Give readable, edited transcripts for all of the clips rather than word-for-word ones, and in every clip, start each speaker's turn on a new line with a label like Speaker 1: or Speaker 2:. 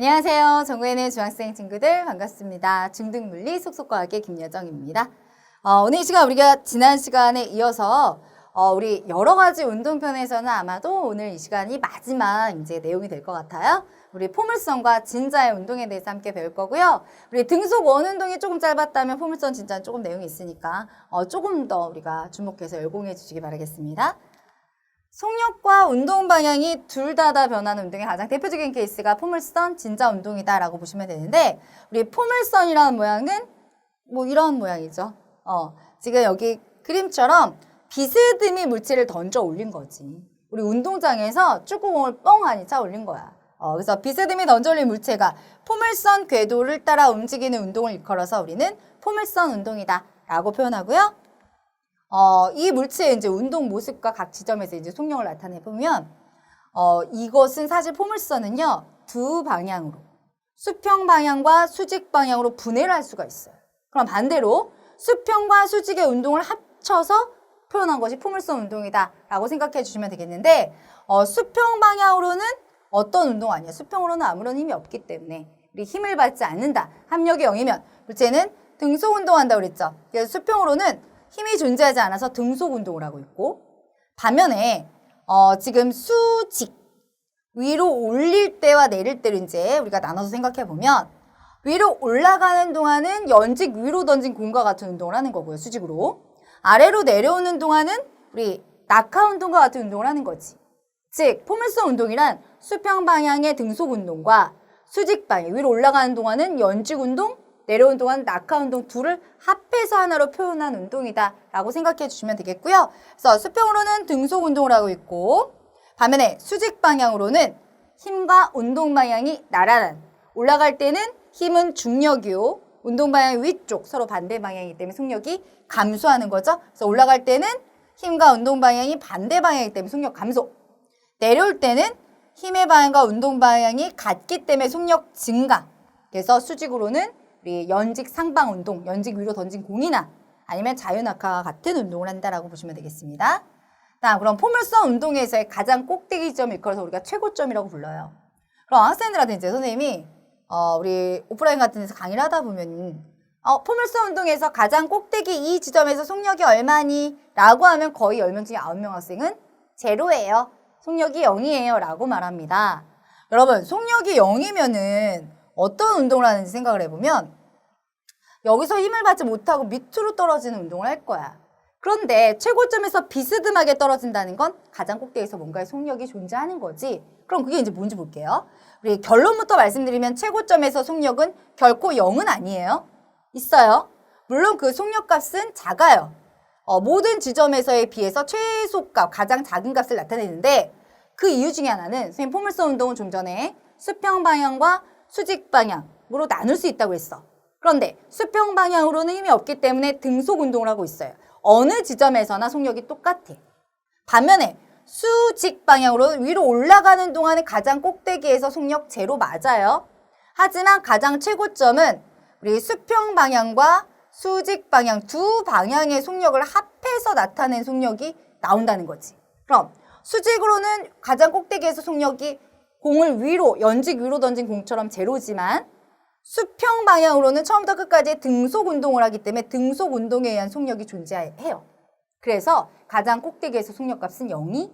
Speaker 1: 안녕하세요. 전국에는 중학생 친구들 반갑습니다. 중등물리 속속과학의 김여정입니다. 오늘 이 시간 우리가 지난 시간에 이어서 우리 여러 가지 운동편에서는 아마도 오늘 이 시간이 마지막 이제 내용이 될 것 같아요. 우리 포물선과 진자의 운동에 대해서 함께 배울 거고요. 우리 등속 원운동이 조금 짧았다면 포물선 진자는 조금 내용이 있으니까 조금 더 우리가 주목해서 열공해 주시기 바라겠습니다. 속력과 운동 방향이 둘 다 변하는 운동의 가장 대표적인 케이스가 포물선, 진자 운동이다라고 보시면 되는데, 우리 포물선이라는 모양은 뭐 이런 모양이죠. 지금 여기 그림처럼 비스듬히 물체를 던져 올린 거지. 우리 운동장에서 축구공을 뻥하니 차 올린 거야. 그래서 비스듬히 던져 올린 물체가 포물선 궤도를 따라 움직이는 운동을 일컬어서 우리는 포물선 운동이다라고 표현하고요. 이 물체의 이제 운동 모습과 각 지점에서 이제 속력을 나타내 보면, 이것은 사실 포물선은요, 두 방향으로, 수평 방향과 수직 방향으로 분해를 할 수가 있어요. 그럼 반대로 수평과 수직의 운동을 합쳐서 표현한 것이 포물선 운동이다라고 생각해 주시면 되겠는데, 수평 방향으로는 어떤 운동 아니에요? 수평으로는 아무런 힘이 없기 때문에 우리 힘을 받지 않는다. 합력이 0이면 물체는 등속 운동한다고 그랬죠. 그래서 수평으로는 힘이 존재하지 않아서 등속 운동을 하고 있고, 반면에 지금 수직, 위로 올릴 때와 내릴 때를 이제 우리가 나눠서 생각해 보면, 위로 올라가는 동안은 연직 위로 던진 공과 같은 운동을 하는 거고요, 수직으로. 아래로 내려오는 동안은 우리 낙하 운동과 같은 운동을 하는 거지. 즉 포물선 운동이란 수평 방향의 등속 운동과 수직 방향, 위로 올라가는 동안은 연직 운동, 내려오는 동안 낙하 운동 둘을 합해서 하나로 표현한 운동이다 라고 생각해 주시면 되겠고요. 그래서 수평으로는 등속 운동을 하고 있고, 반면에 수직 방향으로는 힘과 운동 방향이 나란한, 올라갈 때는 힘은 중력이요, 운동 방향이 위쪽, 서로 반대 방향이기 때문에 속력이 감소하는 거죠. 그래서 올라갈 때는 힘과 운동 방향이 반대 방향이기 때문에 속력 감소, 내려올 때는 힘의 방향과 운동 방향이 같기 때문에 속력 증가. 그래서 수직으로는 우리 연직 상방 운동, 연직 위로 던진 공이나 아니면 자유낙하와 같은 운동을 한다라고 보시면 되겠습니다. 다음, 그럼 포물선 운동에서의 가장 꼭대기 점을 일컬어서 우리가 최고점이라고 불러요. 그럼 학생들한테 이제 선생님이 우리 오프라인 같은 데서 강의를 하다 보면 포물선 운동에서 가장 꼭대기 이 지점에서 속력이 얼마니? 라고 하면 거의 10명 중에 9명 학생은 제로예요. 속력이 0이에요. 라고 말합니다. 여러분, 속력이 0이면은 어떤 운동을 하는지 생각을 해보면, 여기서 힘을 받지 못하고 밑으로 떨어지는 운동을 할 거야. 그런데 최고점에서 비스듬하게 떨어진다는 건 가장 꼭대기에서 뭔가의 속력이 존재하는 거지. 그럼 그게 이제 뭔지 볼게요. 우리 결론부터 말씀드리면 최고점에서 속력은 결코 0은 아니에요. 있어요. 물론 그 속력값은 작아요. 모든 지점에서에 비해서 최소값, 가장 작은 값을 나타내는데, 그 이유 중에 하나는 선생님 포물선 운동은 좀 전에 수평 방향과 수직 방향으로 나눌 수 있다고 했어. 그런데 수평 방향으로는 힘이 없기 때문에 등속 운동을 하고 있어요. 어느 지점에서나 속력이 똑같아. 반면에 수직 방향으로는 위로 올라가는 동안에 가장 꼭대기에서 속력 제로 맞아요. 하지만 가장 최고점은 우리 수평 방향과 수직 방향 두 방향의 속력을 합해서 나타낸 속력이 나온다는 거지. 그럼 수직으로는 가장 꼭대기에서 속력이 공을 위로, 연직 위로 던진 공처럼 제로지만, 수평 방향으로는 처음부터 끝까지 등속 운동을 하기 때문에 등속 운동에 의한 속력이 존재해요. 그래서 가장 꼭대기에서 속력값은 0이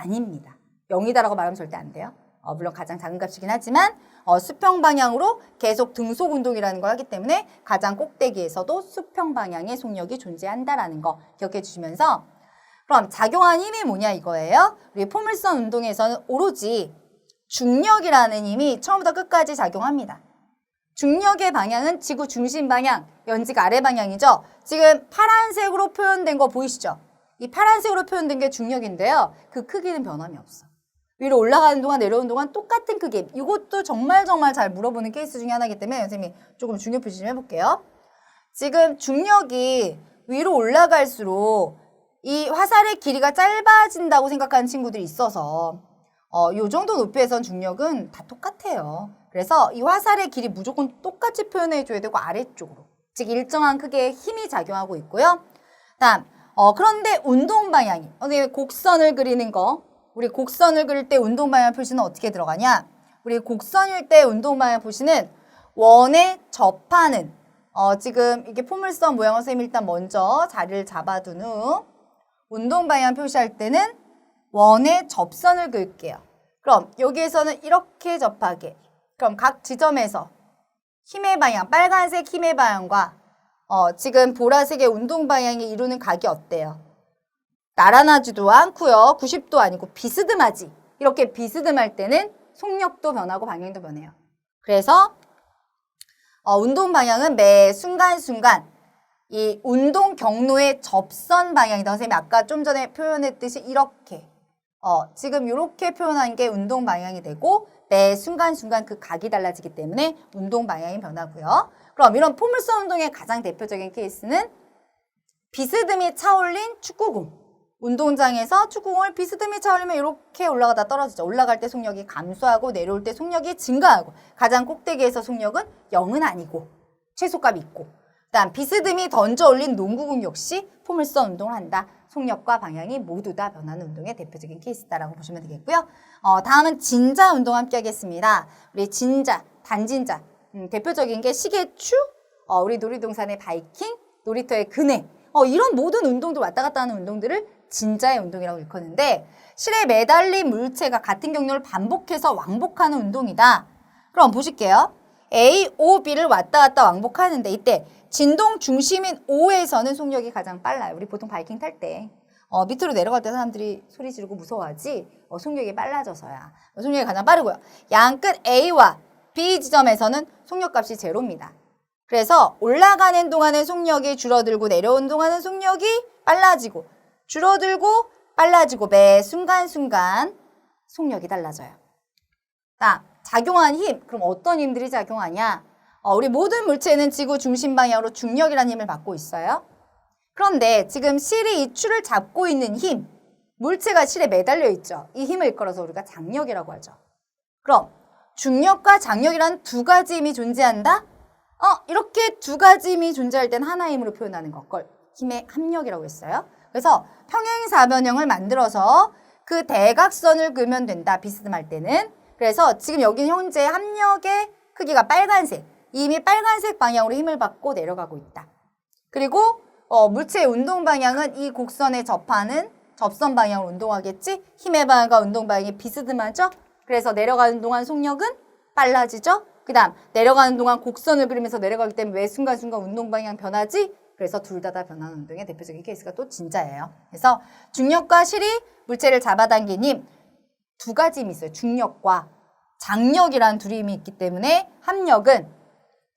Speaker 1: 아닙니다. 0이다라고 말하면 절대 안 돼요. 물론 가장 작은 값이긴 하지만 수평 방향으로 계속 등속 운동이라는 걸 하기 때문에 가장 꼭대기에서도 수평 방향의 속력이 존재한다라는 거 기억해 주시면서, 그럼 작용한 힘이 뭐냐 이거예요. 우리 포물선 운동에서는 오로지 중력이라는 힘이 처음부터 끝까지 작용합니다. 중력의 방향은 지구 중심 방향, 연직 아래 방향이죠. 지금 파란색으로 표현된 거 보이시죠? 이 파란색으로 표현된 게 중력인데요. 그 크기는 변함이 없어. 위로 올라가는 동안 내려오는 동안 똑같은 크기. 이것도 정말 잘 물어보는 케이스 중에 하나이기 때문에 선생님이 조금 중요 표시 좀 해볼게요. 지금 중력이 위로 올라갈수록 이 화살의 길이가 짧아진다고 생각하는 친구들이 있어서 요 정도 높이에선 중력은 다 똑같아요. 그래서 이 화살의 길이 무조건 똑같이 표현해줘야 되고 아래쪽으로, 즉 일정한 크기의 힘이 작용하고 있고요. 다음, 그런데 운동 방향이, 선생님 곡선을 그리는 거, 우리 곡선을 그릴 때 운동 방향 표시는 어떻게 들어가냐? 우리 곡선일 때 운동 방향 보시는 원에 접하는 지금 이게 포물선 모양을 선생님이 일단 먼저 자리를 잡아둔 후 운동 방향 표시할 때는 원에 접선을 그을게요. 그럼 여기에서는 이렇게 접하게. 그럼 각 지점에서 힘의 방향, 빨간색 힘의 방향과 지금 보라색의 운동 방향이 이루는 각이 어때요? 나란하지도 않고요. 90도 아니고 비스듬하지. 이렇게 비스듬할 때는 속력도 변하고 방향도 변해요. 그래서 운동 방향은 매 순간순간 이 운동 경로의 접선 방향이다. 선생님이 아까 좀 전에 표현했듯이 이렇게 지금 이렇게 표현한 게 운동 방향이 되고 매 순간순간 그 각이 달라지기 때문에 운동 방향이 변하고요. 그럼 이런 포물선 운동의 가장 대표적인 케이스는 비스듬히 차올린 축구공. 운동장에서 축구공을 비스듬히 차올리면 이렇게 올라가다 떨어지죠. 올라갈 때 속력이 감소하고 내려올 때 속력이 증가하고 가장 꼭대기에서 속력은 0은 아니고 최소값이 있고 그다음 비스듬히 던져 올린 농구공 역시 포물선 운동을 한다. 속력과 방향이 모두 다 변하는 운동의 대표적인 케이스다라고 보시면 되겠고요. 다음은 진자 운동 함께 하겠습니다. 우리 진자, 단진자 대표적인 게 시계추, 우리 놀이동산의 바이킹, 놀이터의 그네 이런 모든 운동들 왔다 갔다 하는 운동들을 진자의 운동이라고 일컫는데 실에 매달린 물체가 같은 경로를 반복해서 왕복하는 운동이다. 그럼 보실게요. A, O, B를 왔다 갔다 왕복하는데 이때 진동 중심인 O에서는 속력이 가장 빨라요. 우리 보통 바이킹 탈 때 밑으로 내려갈 때 사람들이 소리 지르고 무서워하지 속력이 빨라져서야. 속력이 가장 빠르고요. 양끝 A와 B 지점에서는 속력값이 제로입니다. 그래서 올라가는 동안은 속력이 줄어들고 내려오는 동안은 속력이 빨라지고 줄어들고 빨라지고 매 순간순간 속력이 달라져요. 자, 작용한 힘. 그럼 어떤 힘들이 작용하냐? 우리 모든 물체는 지구 중심 방향으로 중력이라는 힘을 받고 있어요. 그런데 지금 실이 이 추를 잡고 있는 힘, 물체가 실에 매달려 있죠. 이 힘을 일컬어서 우리가 장력이라고 하죠. 그럼 중력과 장력이라는 두 가지 힘이 존재한다? 이렇게 두 가지 힘이 존재할 땐 하나의 힘으로 표현하는 걸 힘의 합력이라고 했어요. 그래서 평행사변형을 만들어서 그 대각선을 그으면 된다. 비스듬할 때는. 그래서 지금 여기는 현재 합력의 크기가 빨간색. 이미 빨간색 방향으로 힘을 받고 내려가고 있다. 그리고 물체의 운동 방향은 이 곡선에 접하는 접선 방향으로 운동하겠지. 힘의 방향과 운동 방향이 비스듬하죠. 그래서 내려가는 동안 속력은 빨라지죠. 그 다음 내려가는 동안 곡선을 그리면서 내려가기 때문에 매 순간순간 운동 방향 변하지. 그래서 둘 다 변하는 운동의 대표적인 케이스가 또 진자예요. 그래서 중력과 실이 물체를 잡아당긴 힘 두 가지 힘이 있어요. 중력과 장력이라는 둘이 힘이 있기 때문에 합력은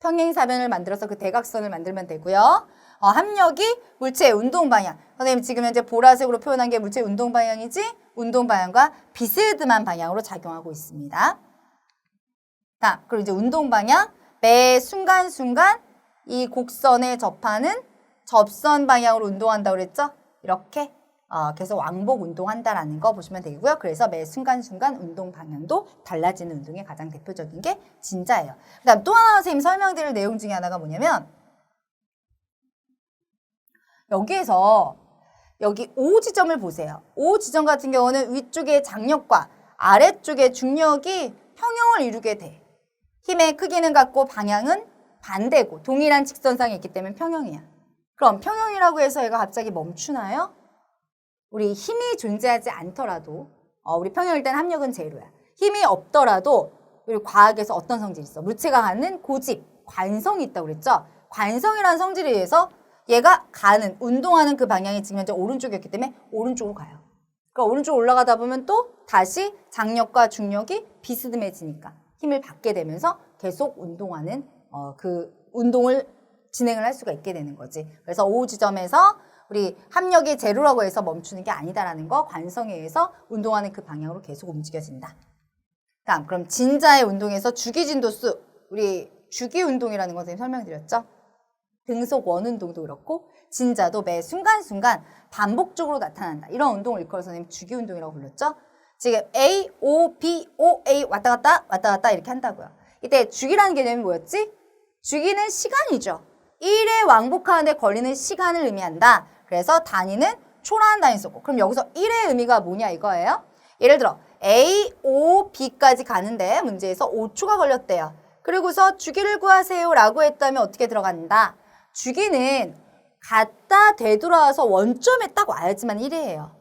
Speaker 1: 평행사변을 만들어서 그 대각선을 만들면 되고요. 합력이 물체의 운동 방향. 선생님 지금 현재 보라색으로 표현한 게 물체의 운동 방향이지 운동 방향과 비스듬한 방향으로 작용하고 있습니다. 자, 그리고 이제 운동 방향 매 순간순간 이 곡선에 접하는 접선 방향으로 운동한다고 그랬죠? 이렇게 계속 왕복 운동한다라는 거 보시면 되고요. 그래서 매 순간순간 운동 방향도 달라지는 운동의 가장 대표적인 게 진자예요. 그다음 또 하나 선생님 설명드릴 내용 중에 하나가 뭐냐면 여기에서 여기 O 지점을 보세요. O 지점 같은 경우는 위쪽의 장력과 아래쪽의 중력이 평형을 이루게 돼. 힘의 크기는 같고 방향은 반대고 동일한 직선상에 있기 때문에 평형이야. 그럼 평형이라고 해서 얘가 갑자기 멈추나요? 우리 힘이 존재하지 않더라도 우리 평형일 때는 합력은 제로야. 힘이 없더라도 우리 과학에서 어떤 성질이 있어? 물체가 갖는 고집, 관성이 있다고 그랬죠? 관성이라는 성질에 의해서 얘가 가는, 운동하는 그 방향이 지금 현재 오른쪽이었기 때문에 오른쪽으로 가요. 그러니까 오른쪽으로 올라가다 보면 또 다시 장력과 중력이 비스듬해지니까 힘을 받게 되면서 계속 운동하는 그 운동을 진행을 할 수가 있게 되는 거지. 그래서 O 지점에서 우리 합력이 제로라고 해서 멈추는 게 아니다라는 거 관성에 의해서 운동하는 그 방향으로 계속 움직여진다. 다음, 그럼 진자의 운동에서 주기진도수, 우리 주기운동이라는 거 선생님 설명드렸죠? 등속 원운동도 그렇고 진자도 매 순간순간 반복적으로 나타난다. 이런 운동을 일컬어서 선생님 주기운동이라고 불렀죠? 지금 A, O, B, O, A 왔다 갔다 이렇게 한다고요. 이때 주기라는 개념이 뭐였지? 주기는 시간이죠. 1회 왕복하는데 걸리는 시간을 의미한다. 그래서 단위는 초라한 단위 썼고 그럼 여기서 1의 의미가 뭐냐 이거예요? 예를 들어 A, O, B까지 가는데 문제에서 5초가 걸렸대요. 그리고서 주기를 구하세요 라고 했다면 어떻게 들어간다? 주기는 갔다 되돌아와서 원점에 딱 와야지만 1회예요.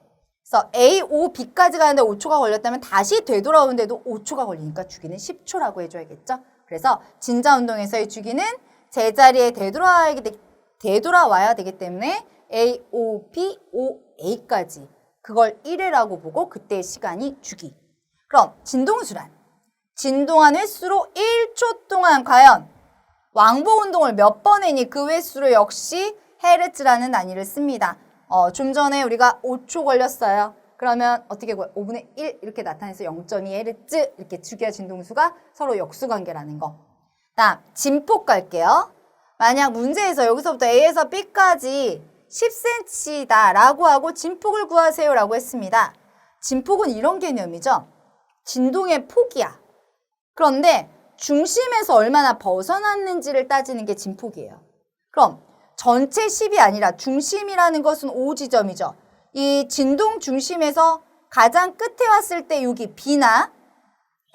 Speaker 1: 그래서 A, O, B까지 가는데 5초가 걸렸다면 다시 되돌아오는데도 5초가 걸리니까 주기는 10초라고 해줘야겠죠? 그래서 진자운동에서의 주기는 제자리에 되돌아와야 되기 때문에 A, O, B, O, A까지 그걸 1회라고 보고 그때의 시간이 주기. 그럼 진동수란? 진동한 횟수로 1초 동안 과연 왕복운동을 몇 번 했니? 그 횟수로 역시 헤르츠라는 단위를 씁니다. 좀 전에 우리가 5초 걸렸어요. 그러면 어떻게 구해요? 5분의 1 이렇게 나타내서 0.2 헤르츠 이렇게 주기와 진동수가 서로 역수관계라는 거. 다음 진폭 갈게요. 만약 문제에서 여기서부터 A에서 B까지 10cm다 라고 하고 진폭을 구하세요 라고 했습니다. 진폭은 이런 개념이죠. 진동의 폭이야. 그런데 중심에서 얼마나 벗어났는지를 따지는 게 진폭이에요. 그럼 전체 10이 아니라 중심이라는 것은 O지점이죠. 이 진동 중심에서 가장 끝에 왔을 때 여기 B나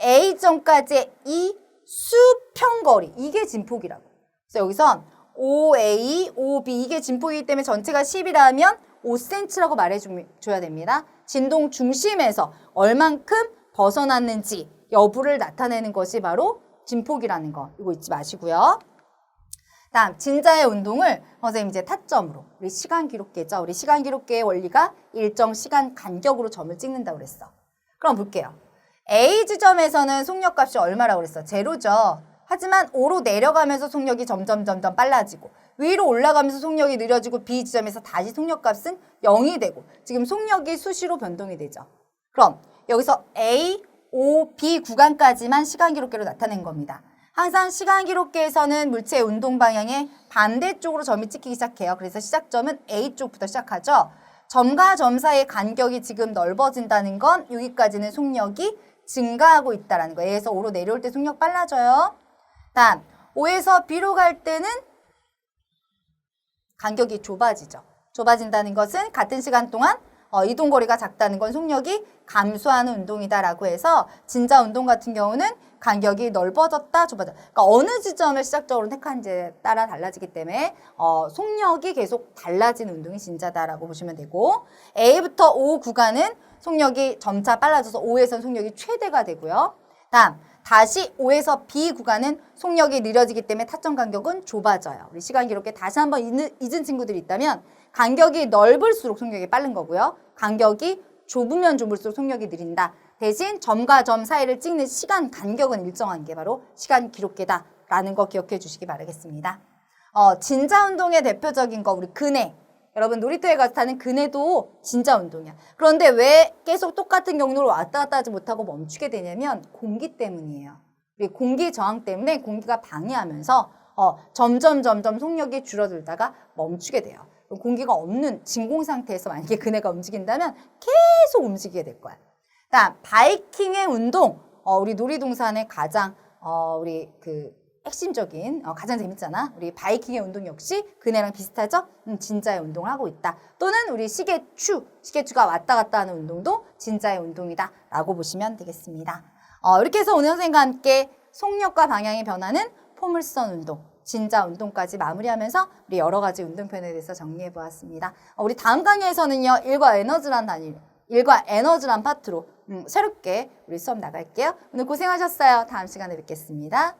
Speaker 1: A점까지의 이 수평거리, 이게 진폭이라고. 그래서 여기선 OA, OB 이게 진폭이기 때문에 전체가 10이라면 5cm라고 말해줘야 됩니다. 진동 중심에서 얼만큼 벗어났는지 여부를 나타내는 것이 바로 진폭이라는 거. 이거 잊지 마시고요. 다음 진자의 운동을 선생님 이제 타점으로 우리 시간 기록계죠. 우리 시간 기록계의 원리가 일정 시간 간격으로 점을 찍는다고 그랬어. 그럼 볼게요. A 지점에서는 속력값이 얼마라고 그랬어? 제로죠. 하지만 O로 내려가면서 속력이 점점 빨라지고 위로 올라가면서 속력이 느려지고 B 지점에서 다시 속력값은 0이 되고 지금 속력이 수시로 변동이 되죠. 그럼 여기서 A, O, B 구간까지만 시간 기록계로 나타낸 겁니다. 항상 시간 기록계에서는 물체의 운동 방향의 반대쪽으로 점이 찍히기 시작해요. 그래서 시작점은 A 쪽부터 시작하죠. 점과 점 사이의 간격이 지금 넓어진다는 건 여기까지는 속력이 증가하고 있다는 거예요. A에서 O로 내려올 때 속력 빨라져요. 다음 O에서 B로 갈 때는 간격이 좁아지죠. 좁아진다는 것은 같은 시간 동안 이동거리가 작다는 건 속력이 감소하는 운동이다라고 해서 진자 운동 같은 경우는 간격이 넓어졌다, 좁아졌다. 그러니까 어느 지점을 시작적으로 택하는지에 따라 달라지기 때문에 속력이 계속 달라지는 운동이 진자다라고 보시면 되고 A부터 O 구간은 속력이 점차 빨라져서 O에선 속력이 최대가 되고요. 다음 다시 O에서 B 구간은 속력이 느려지기 때문에 타점 간격은 좁아져요. 우리 시간 기록에 다시 한번 잊은 친구들이 있다면 간격이 넓을수록 속력이 빠른 거고요. 간격이 좁으면 좁을수록 속력이 느린다. 대신 점과 점 사이를 찍는 시간 간격은 일정한 게 바로 시간 기록계다라는 거 기억해 주시기 바라겠습니다. 진자 운동의 대표적인 거 우리 근해. 여러분 놀이터에 가서 타는 근해도 진자 운동이야. 그런데 왜 계속 똑같은 경로로 왔다 갔다 하지 못하고 멈추게 되냐면 공기 때문이에요. 우리 공기 저항 때문에 공기가 방해하면서 점점 속력이 줄어들다가 멈추게 돼요. 공기가 없는 진공 상태에서 만약에 그네가 움직인다면 계속 움직이게 될 거야. 다음 바이킹의 운동. 우리 놀이동산의 가장 우리 핵심적인 가장 재밌잖아. 우리 바이킹의 운동 역시 그네랑 비슷하죠? 진자의 운동을 하고 있다. 또는 우리 시계추가 왔다 갔다 하는 운동도 진자의 운동이다 라고 보시면 되겠습니다. 이렇게 해서 오늘 선생님과 함께 속력과 방향이 변하는 포물선 운동, 진자 운동까지 마무리하면서 우리 여러 가지 운동편에 대해서 정리해 보았습니다. 우리 다음 강의에서는요, 일과 에너지란 파트로 새롭게 우리 수업 나갈게요. 오늘 고생하셨어요. 다음 시간에 뵙겠습니다.